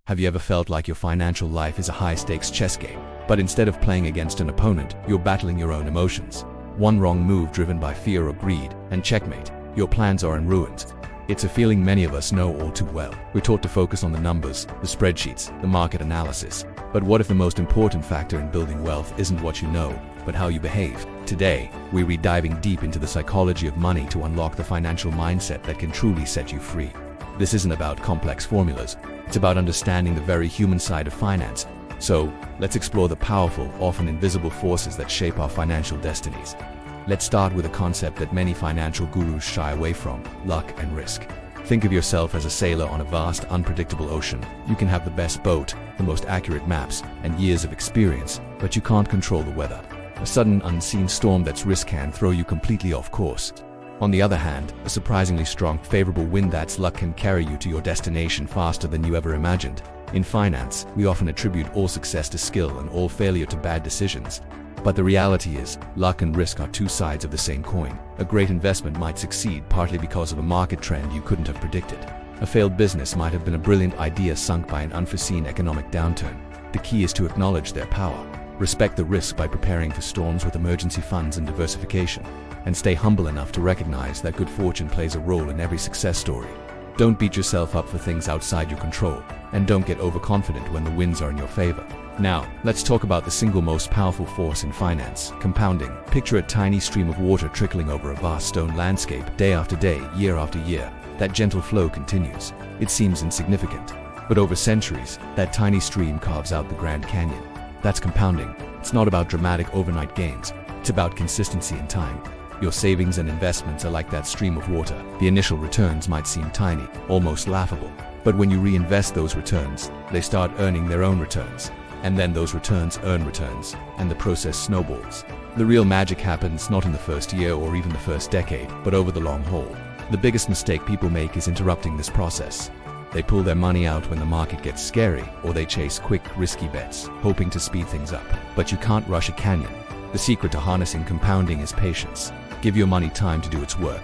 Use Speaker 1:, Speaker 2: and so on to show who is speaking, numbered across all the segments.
Speaker 1: Have you ever felt like your financial life is a high-stakes chess game, but instead of playing against an opponent, you're battling your own emotions? One wrong move driven by fear or greed, and checkmate, your plans are in ruins. It's a feeling many of us know all too well. We're taught to focus on the numbers, the spreadsheets, the market analysis. But what if the most important factor in building wealth isn't what you know, but how you behave? Today, we'll be diving deep into the psychology of money to unlock the financial mindset that can truly set you free. This isn't about complex formulas. It's about understanding the very human side of finance. So, let's explore the powerful, often invisible forces that shape our financial destinies. Let's start with a concept that many financial gurus shy away from: luck and risk. Think of yourself as a sailor on a vast, unpredictable ocean. You can have the best boat, the most accurate maps, and years of experience, but you can't control the weather. A sudden, unseen storm that's risk can throw you completely off course. On the other hand, a surprisingly strong, favorable wind that's luck can carry you to your destination faster than you ever imagined. In finance, we often attribute all success to skill and all failure to bad decisions. But the reality is, luck and risk are two sides of the same coin. A great investment might succeed partly because of a market trend you couldn't have predicted. A failed business might have been a brilliant idea sunk by an unforeseen economic downturn. The key is to acknowledge their power. Respect the risk by preparing for storms with emergency funds and diversification. And stay humble enough to recognize that good fortune plays a role in every success story. Don't beat yourself up for things outside your control, and don't get overconfident when the winds are in your favor. Now, let's talk about the single most powerful force in finance: compounding. Picture a tiny stream of water trickling over a vast stone landscape, day after day, year after year. That gentle flow continues. It seems insignificant, but over centuries, that tiny stream carves out the Grand Canyon. That's compounding. It's not about dramatic overnight gains. It's about consistency in time. Your savings and investments are like that stream of water. The initial returns might seem tiny, almost laughable. But when you reinvest those returns, they start earning their own returns. And then those returns earn returns, and the process snowballs. The real magic happens not in the first year or even the first decade, but over the long haul. The biggest mistake people make is interrupting this process. They pull their money out when the market gets scary, or they chase quick, risky bets, hoping to speed things up. But you can't rush a canyon. The secret to harnessing compounding is patience. Give your money time to do its work.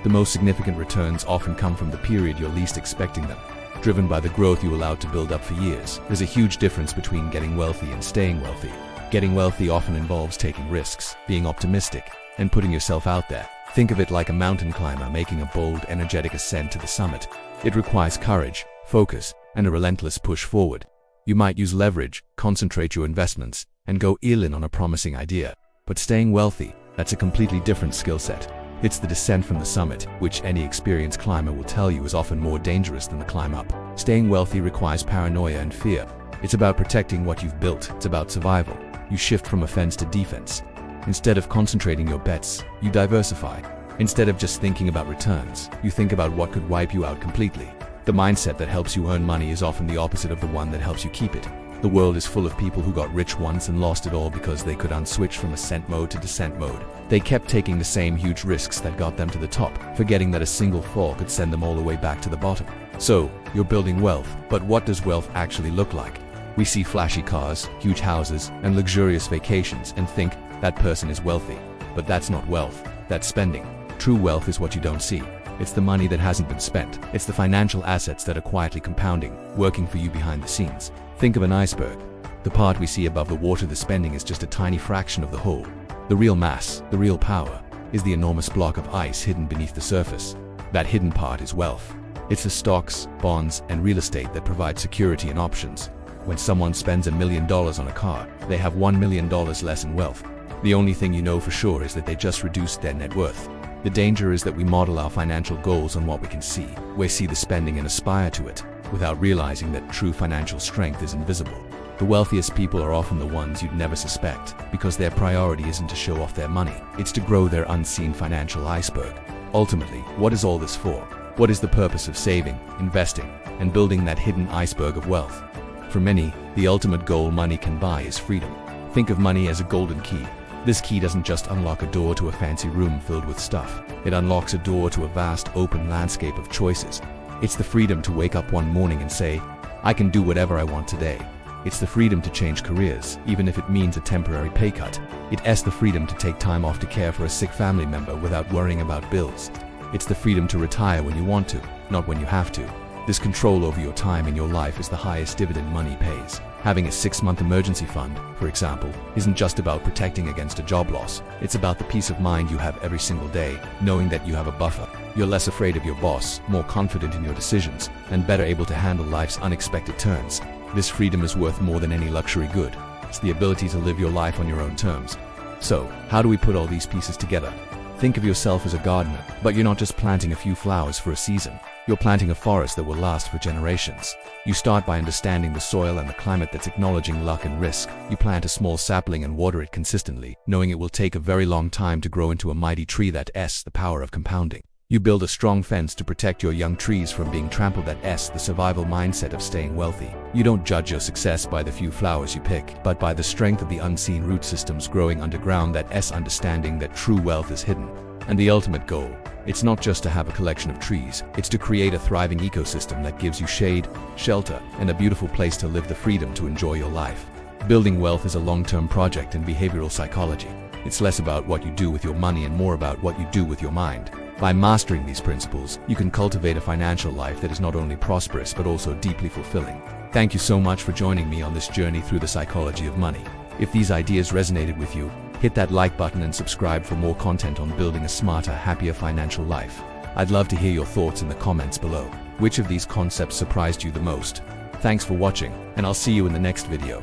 Speaker 1: The most significant returns often come from the period you're least expecting them, driven by the growth you allowed to build up for years. There's a huge difference between getting wealthy and staying wealthy. Getting wealthy often involves taking risks, being optimistic, and putting yourself out there. Think of it like a mountain climber making a bold, energetic ascent to the summit. It requires courage, focus, and a relentless push forward. You might use leverage, concentrate your investments, and go all in on a promising idea. But staying wealthy, that's a completely different skill set. It's the descent from the summit, which any experienced climber will tell you is often more dangerous than the climb up. Staying wealthy requires paranoia and fear. It's about protecting what you've built. It's about survival. You shift from offense to defense. Instead of concentrating your bets, you diversify. Instead of just thinking about returns, you think about what could wipe you out completely. The mindset that helps you earn money is often the opposite of the one that helps you keep it. The world is full of people who got rich once and lost it all because they could unswitch from ascent mode to descent mode. They kept taking the same huge risks that got them to the top, forgetting that a single fall could send them all the way back to the bottom. So, you're building wealth, but what does wealth actually look like? We see flashy cars, huge houses, and luxurious vacations and think that person is wealthy. But that's not wealth, that's spending. True wealth is what you don't see. It's the money that hasn't been spent. It's the financial assets that are quietly compounding, working for you behind the scenes. Think of an iceberg. The part we see above the water, the spending, is just a tiny fraction of the whole. The real mass, the real power, is the enormous block of ice hidden beneath the surface. That hidden part is wealth. It's the stocks, bonds, and real estate that provide security and options. When someone spends $1 million on a car, they have $1 million less in wealth. The only thing you know for sure is that they just reduced their net worth. The danger is that we model our financial goals on what we can see. We see the spending and aspire to it, without realizing that true financial strength is invisible. The wealthiest people are often the ones you'd never suspect, because their priority isn't to show off their money, it's to grow their unseen financial iceberg. Ultimately, what is all this for? What is the purpose of saving, investing, and building that hidden iceberg of wealth? For many, the ultimate goal money can buy is freedom. Think of money as a golden key. This key doesn't just unlock a door to a fancy room filled with stuff. It unlocks a door to a vast, open landscape of choices. It's the freedom to wake up one morning and say, I can do whatever I want today. It's the freedom to change careers, even if it means a temporary pay cut. It's the freedom to take time off to care for a sick family member without worrying about bills. It's the freedom to retire when you want to, not when you have to. This control over your time in your life is the highest dividend money pays. Having a 6-month emergency fund, for example, isn't just about protecting against a job loss. It's about the peace of mind you have every single day, knowing that you have a buffer. You're less afraid of your boss, more confident in your decisions, and better able to handle life's unexpected turns. This freedom is worth more than any luxury good. It's the ability to live your life on your own terms. So, how do we put all these pieces together? Think of yourself as a gardener, but you're not just planting a few flowers for a season. You're planting a forest that will last for generations. You start by understanding the soil and the climate that's acknowledging luck and risk. You plant a small sapling and water it consistently, knowing it will take a very long time to grow into a mighty tree that's the power of compounding. You build a strong fence to protect your young trees from being trampled that's the survival mindset of staying wealthy. You don't judge your success by the few flowers you pick, but by the strength of the unseen root systems growing underground that's understanding that true wealth is hidden. And the ultimate goal, it's not just to have a collection of trees, it's to create a thriving ecosystem that gives you shade, shelter, and a beautiful place to live, the freedom to enjoy your life. Building wealth is a long-term project in behavioral psychology. It's less about what you do with your money and more about what you do with your mind. By mastering these principles, you can cultivate a financial life that is not only prosperous but also deeply fulfilling. Thank you so much for joining me on this journey through the psychology of money. If these ideas resonated with you, hit that like button and subscribe for more content on building a smarter, happier financial life. I'd love to hear your thoughts in the comments below. Which of these concepts surprised you the most? Thanks for watching, and I'll see you in the next video.